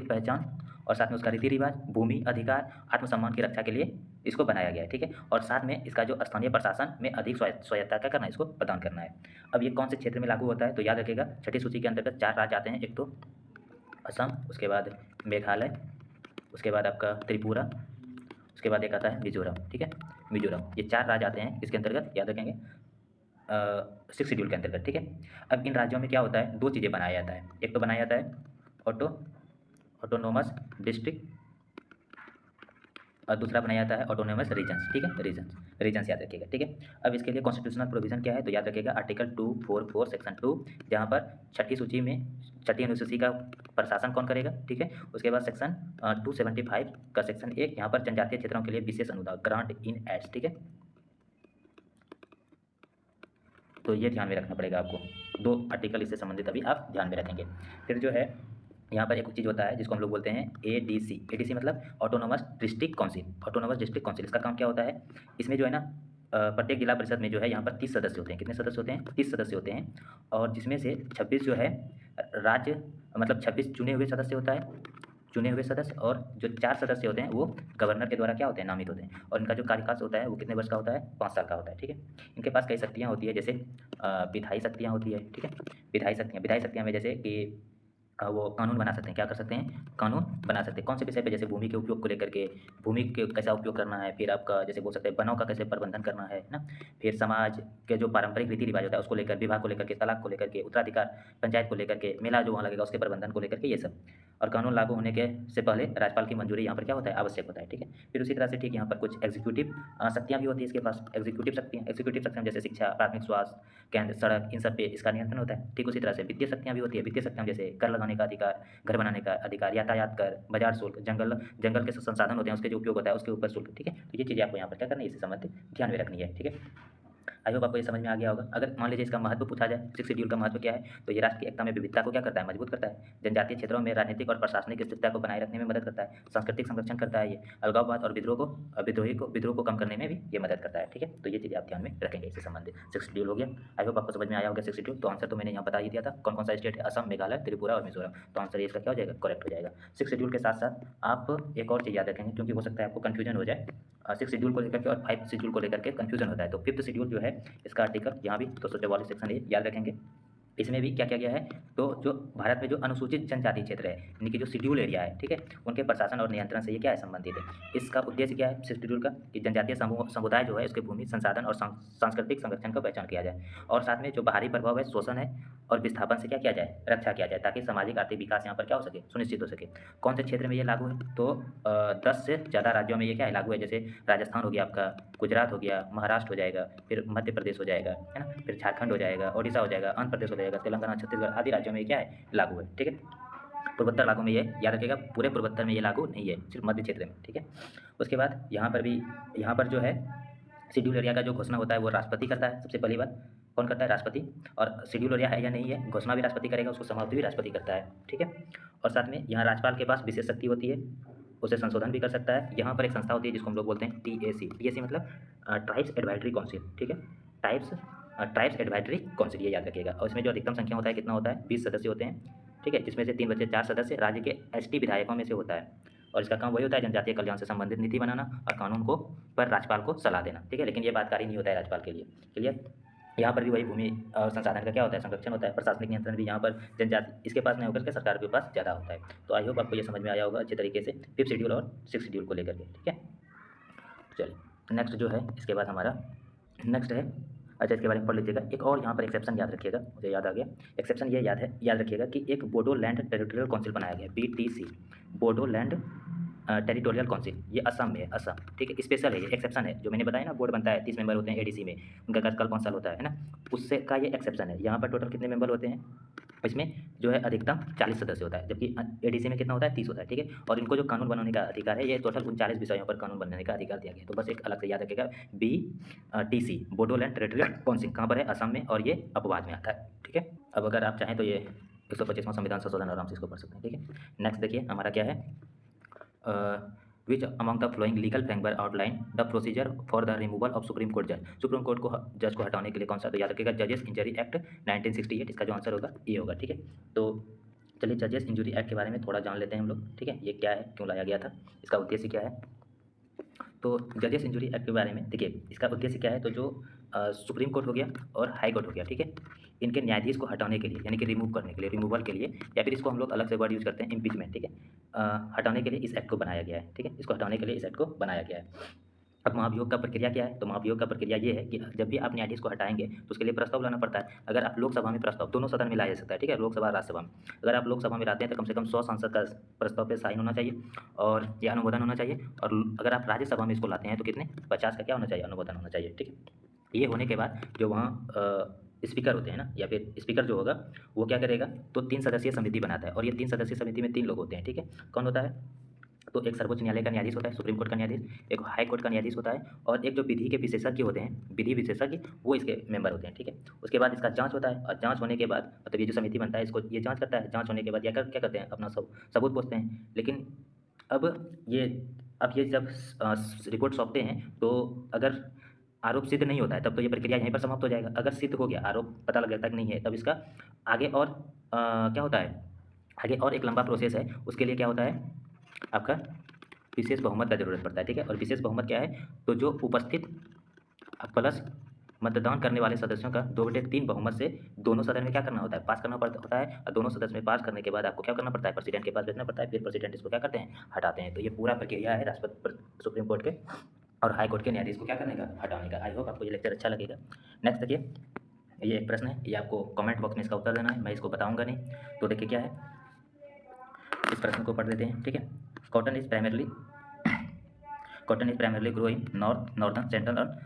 A: पहचान और साथ में उसका रीति रिवाज, भूमि अधिकार, आत्मसम्मान की रक्षा के लिए इसको बनाया गया है, ठीक है। और साथ में इसका जो स्थानीय प्रशासन में अधिक स्वायत्तता क्या करना है, इसको प्रदान करना है। अब ये कौन से क्षेत्र में लागू होता है, तो याद रखिएगा छठी सूची के अंतर्गत 4 राज्य आते हैं, एक तो असम, उसके बाद मेघालय, उसके बाद आपका त्रिपुरा, उसके बाद एक आता है मिजोरम, ठीक है, मिजोरम। ये 4 राज्य आते हैं इसके अंतर्गत, याद रखेंगे 6 शेड्यूल के अंतर्गत, ठीक है। अब इन राज्यों में क्या होता है, 2 चीज़ें बनाया जाता है, एक तो बनाया जाता है ऑटोनोमस डिस्ट्रिक्ट और दूसरा बनाया जाता है ऑटोनोमस रीजन्स, ठीक है, रीजन्स याद रखिएगा, ठीक है। अब इसके लिए कॉन्स्टिट्यूशनल प्रोविजन क्या है, तो याद रखिएगा आर्टिकल 244 सेक्शन 2, जहाँ पर छठी सूची में छठी अनुसूची का प्रशासन कौन करेगा, ठीक है। उसके बाद सेक्शन 275 का सेक्शन 1, यहाँ पर जनजातीय क्षेत्रों के लिए विशेष अनुदान, ग्रांट इन एड्स, ठीक है। तो ये ध्यान में रखना पड़ेगा आपको, 2 आर्टिकल इससे संबंधित अभी आप ध्यान में रखेंगे। फिर जो है यहाँ पर एक चीज़ होता है जिसको हम लोग बोलते हैं एडीसी मतलब ऑटोनोमस डिस्ट्रिक्ट काउंसिल। इसका काम क्या होता है, इसमें जो है ना प्रत्येक जिला परिषद में जो है यहाँ पर 30 सदस्य होते हैं। कितने सदस्य होते हैं, 30 सदस्य होते हैं। और जिसमें से 26 जो है राज्य मतलब 26 चुने हुए सदस्य होता है, चुने हुए सदस्य, और जो 4 सदस्य होते हैं वो गवर्नर के द्वारा क्या होते हैं, नामित होते हैं। और इनका जो कार्यकाल होता है वो कितने वर्ष का होता है, 5 साल का होता है, ठीक है। इनके पास कई शक्तियाँ होती है, जैसे विधायी शक्तियाँ होती है, ठीक है। विधायी शक्तियाँ में जैसे कि वो कानून बना सकते हैं, क्या कर सकते हैं, कानून बना सकते हैं। कौन से विषय पे, जैसे भूमि के उपयोग को लेकर के, भूमि के कैसा उपयोग करना है, फिर आपका जैसे बोल सकते हैं वनों का कैसे प्रबंधन करना है ना, फिर समाज के जो पारंपरिक रीति रिवाज होता है उसको लेकर, विवाह को लेकर के, तलाक को लेकर के, उत्तराधिकार, पंचायत को लेकर के, मेला जो वहाँ लगेगा उसके प्रबंधन को लेकर के, ये सब। और कानून लागू होने के से पहले राज्यपाल की मंजूरी यहाँ पर क्या होता है, आवश्यक होता है, ठीक है। फिर उसी तरह से ठीक यहाँ पर कुछ एग्जीक्यूटिव शक्तियाँ भी होती है इसके पास, एग्जीक्यूटिव शक्तियाँ जैसे शिक्षा, प्राथमिक स्वास्थ्य केंद्र, सड़क, इन सब पे इसका नियंत्रण होता है। ठीक उसी तरह से वित्तीय शक्तियाँ भी होती है, वित्तीय शक्तियाँ जैसे कर लगाने का अधिकार, घर बनाने का अधिकार, यातायात कर, बाजार शुल्क, जंगल के संसाधन होते हैं उसके जो उपयोग होता है उसके ऊपर शुल्क, ठीक है। तो ये चीज़ें आपको यहाँ पर क्या करनी है, इससे संबंधित ध्यान में रखनी है, ठीक है। आई होप आपको ये समझ में आ गया होगा। अगर मान लीजिए इसका महत्व पूछा जाए, 6 शेड्यूल का महत्व क्या है, तो ये राष्ट्र की एकता में विविधता को क्या करता है, मजबूत करता है। जनजातीय क्षेत्रों में राजनीतिक और प्रशासनिक स्थिरता को बनाए रखने में मदद करता है। सांस्कृतिक संरक्षण करता है ये। अलगाववाद और विद्रोह को कम करने में भी ये मदद करता है, ठीक है। तो ये चीज़ें आप ध्यान में रखेंगे इससे संबंधित। 6 शेड्यूल हो गया। आई होप आपको समझ में आया होगा 6 शेड्यूल। तो आंसर तो मैंने यहाँ बता ही दिया था, कौन कौन सा स्टेट है, असम, मेघालय, त्रिपुरा और मिजोरम। तो आंसर इसका क्या हो जाएगा, करेक्ट हो जाएगा। 6 शेड्यूल के साथ साथ आप एक और चीज़ याद रखेंगे, क्योंकि हो सकता है आपको कन्फ्यूजन हो जाए 6 शेड्यूल को लेकर के और 5 शेड्यूल को लेकर के कन्फ्यूजन होता है। तो 5th शेड्यूल जो है इसका आर्टिकल यहाँ भी 244 सेक्शन ए याद रखेंगे। इसमें भी क्या किया गया है, तो जो भारत में जो अनुसूचित जनजाति क्षेत्र है, यानी कि जो शेड्यूल एरिया है, ठीक है, उनके प्रशासन और नियंत्रण से ये क्या है, संबंधित है। इसका उद्देश्य क्या है शेड्यूल का, कि जनजातीय समुदाय जो है उसके भूमि संसाधन और सांस्कृतिक संरक्षण का पहचान किया जाए, और साथ में जो बाहरी प्रभाव है, शोषण है और विस्थापन से क्या किया जाए, रक्षा किया जाए, ताकि सामाजिक आर्थिक विकास यहाँ पर क्या हो सके, सुनिश्चित हो सके। कौन से क्षेत्र में ये लागू है, तो 10 से ज़्यादा राज्यों में ये क्या है, लागू है। जैसे राजस्थान हो गया आपका, गुजरात हो गया, महाराष्ट्र हो जाएगा, फिर मध्य प्रदेश हो जाएगा, है ना, फिर झारखंड हो जाएगा, ओडिशा हो जाएगा, आंध्र प्रदेश हो जाएगा, तेलंगाना, छत्तीसगढ़ आदि राज्यों में क्या है, लागू है, ठीक है। पूर्वोत्तर लागू में ये याद रखिएगा, पूरे पूर्वोत्तर में ये लागू नहीं है, सिर्फ मध्य क्षेत्र में, ठीक है। उसके बाद यहाँ पर जो है शेड्यूल एरिया का जो घोषणा होता है वो राष्ट्रपति करता है, सबसे पहली बात। कौन करता है, राष्ट्रपति। और शेड्यूल एरिया है या नहीं है, घोषणा भी राष्ट्रपति करेगा, उसको समाप्ति भी राष्ट्रपति करता है, ठीक है। और साथ में यहाँ राज्यपाल के पास विशेष शक्ति होती है, उसे संशोधन भी कर सकता है। यहाँ पर एक संस्था होती है जिसको हम लोग बोलते हैं TAC मतलब ट्राइब्स एडवाइजरी काउंसिल, ठीक है, ट्राइब्स एडवाइजरी काउंसिल, ये याद रखिएगा। और इसमें जो अधिकतम संख्या होता है कितना होता है, 20 सदस्य होते हैं, ठीक है, जिसमें से 3 बचे 4 सदस्य राज्य के ST विधायकों में से होता है। और इसका काम वही होता है जनजातीय कल्याण से संबंधित नीति बनाना और कानून को पर राज्यपाल को सलाह देना, ठीक है। लेकिन ये बातकारी नहीं होता है राज्यपाल के लिए, क्लियर। यहाँ पर भी वही भूमि और संसाधन का क्या होता है, संरक्षण होता है। प्रशासनिक नियंत्रण भी यहाँ पर जनजाति इसके पास नहीं होकर के सरकार के पास ज़्यादा होता है। तो आई होप आपको ये समझ में आया होगा अच्छे तरीके से 5th शेड्यूल और 6th शेड्यूल को लेकर के, ठीक है। चलिए नेक्स्ट जो है इसके बाद हमारा नेक्स्ट है, अच्छा इसके बारे में पढ़ लीजिएगा। एक और यहाँ पर एक्सेप्शन याद रखिएगा, मुझे याद आ गया। एक्सेप्शन ये याद रखिएगा कि एक बोडोलैंड टेरिटोरियल काउंसिल बनाया गया, BTC, बोडोलैंड टेरिटोरियल काउंसिल। ये असम में है, असम, ठीक है, स्पेशल है, ये एक्सेप्शन है। जो मैंने बताया ना बोर्ड बनता है, 30 मेंबर होते हैं ADC में, उनका कार्यकाल 5 साल होता है ना, उससे का ये एक्सेप्शन है। यहाँ पर टोटल कितने मेंबर होते हैं, इसमें जो है अधिकतम 40 सदस्य होता है, जबकि ADC में कितना होता है, 30 होता है, ठीक है। और इनको जो कानून बनाने का अधिकार है, ये टोटल 39 विषयों पर कानून बनाने का अधिकार दिया गया है। तो बस एक अलग से याद रखिएगा, BTC बोडोलैंड टेरिटोरियल काउंसिल कहाँ पर है, असम में, और ये अपवाद में आता है, ठीक है। अब अगर आप चाहें तो ये 125वां संविधान संशोधन आराम से इसको पढ़ सकते हैं, ठीक है। नेक्स्ट देखिए हमारा क्या है, which among the following legal framework outline the procedure for the removal of Supreme Court judge। Supreme court को जज को हटाने के लिए कौन सा, तो याद रखिएगा जजेस इंजरी एक्ट 1968, इसका जो आंसर होगा ये होगा, ठीक है। तो चलिए जजेस इंजरी एक्ट के बारे में थोड़ा जान लेते हैं हम लोग, ठीक है। ये क्या है, क्यों लाया गया था, इसका उद्देश्य क्या है। तो जजेस इंजरी एक्ट के बारे में देखिए, इसका उद्देश्य क्या है। तो जो सुप्रीम कोर्ट हो गया और हाई कोर्ट हो गया, ठीक है, इनके न्यायाधीश को हटाने के लिए, यानी कि रिमूव करने के लिए, रिमूवल के लिए, या फिर इसको हम लोग अलग से वर्ड यूज़ करते हैं इम्पीचमेंट, ठीक है। हटाने के लिए इस एक्ट को बनाया गया है, ठीक है। इसको हटाने के लिए इस एक्ट को बनाया गया है। अब महाभियोग का प्रक्रिया क्या है, तो महाभियोग का प्रक्रिया ये है कि जब भी आप न्यायाधीश को हटाएंगे तो उसके लिए प्रस्ताव लाना पड़ता है। अगर आप लोकसभा में प्रस्ताव, दोनों सदन में लाया जा सकता है, ठीक है, लोकसभा और राज्यसभा में। अगर आप लोकसभा में लाते हैं तो कम से कम 100 सांसद का प्रस्ताव पे साइन होना चाहिए और ये अनुमोदन होना चाहिए। और अगर आप राज्यसभा में इसको लाते हैं तो कितने 50 का क्या होना चाहिए, अनुमोदन होना चाहिए, ठीक है। ये होने के बाद जो वहाँ स्पीकर होते हैं ना, या फिर स्पीकर जो होगा वो क्या करेगा, तो 3 सदस्यीय समिति बनाता है। और ये 3 सदस्यीय समिति में 3 लोग होते हैं, ठीक है। कौन होता है, तो एक सर्वोच्च न्यायालय का न्यायाधीश होता है, सुप्रीम कोर्ट का न्यायाधीश, एक हाई कोर्ट का न्यायाधीश होता है, और एक जो विधि के विशेषज्ञ होते हैं, विधि विशेषज्ञ, वो इसके मेंबर होते हैं, ठीक है। उसके बाद इसका जांच होता है, और जांच होने के बाद मतलब ये जो समिति बनता है इसको ये जांच करता है। जांच होने के बाद क्या करते हैं, अपना सबूत पूछते हैं। लेकिन अब ये ये जब रिपोर्ट सौंपते हैं तो अगर आरोप सिद्ध नहीं होता है तब तो ये प्रक्रिया यहीं पर समाप्त हो जाएगा। अगर सिद्ध हो गया, आरोप पता लग जाता है कि नहीं है, तब इसका आगे और क्या होता है, आगे और एक लंबा प्रोसेस है। उसके लिए क्या होता है, आपका विशेष बहुमत का ज़रूरत पड़ता है, ठीक है। और विशेष बहुमत क्या है, तो जो उपस्थित प्लस मतदान करने वाले सदस्यों का 2/3 बहुमत से दोनों सदन में क्या करना होता है, पास करना पड़ता होता है। और दोनों सदस्य में पास करने के बाद आपको क्या करना पड़ता है, प्रेसिडेंट के पास भेजना पड़ता है। फिर प्रेसिडेंट इसको क्या करते हैं, हटाते हैं। तो ये पूरा प्रक्रिया है राष्ट्रपति, सुप्रीम कोर्ट के और हाई कोर्ट के न्यायाधीश को क्या करने का, हटाने का। आई होप आपको ये लेक्चर अच्छा लगेगा। नेक्स्ट देखिए, ये एक प्रश्न है, ये आपको कमेंट बॉक्स में इसका उत्तर देना है, मैं इसको बताऊंगा नहीं। तो देखिए क्या है, इस प्रश्न को पढ़ लेते हैं, ठीक है। Cotton is primarily grow in north, northern, central और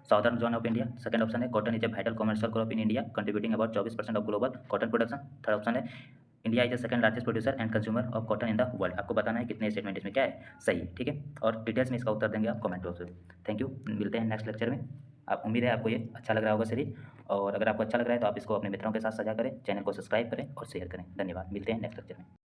A: southern zone of India. Second option है cotton is a vital commercial crop in India contributing about 24% of global cotton production. Third option है India is the second largest producer and consumer of cotton in the world. आपको बताना है कितने statement इसमें क्या है सही, ठीक है। और डिटेल्स में इसका उत्तर देंगे आप कमेंट बॉक्स में। थैंक यू, मिलते हैं नेक्स्ट लेक्चर में। आप उम्मीद है आपको ये अच्छा लग रहा होगा सीरीज, और अगर आपको अच्छा लग रहा है तो आप इसको अपने मित्रों के साथ साझा करें, चैनल को सब्सक्राइब करें और शेयर करें। धन्यवाद, मिलते हैं नेक्स्ट लेक्चर में।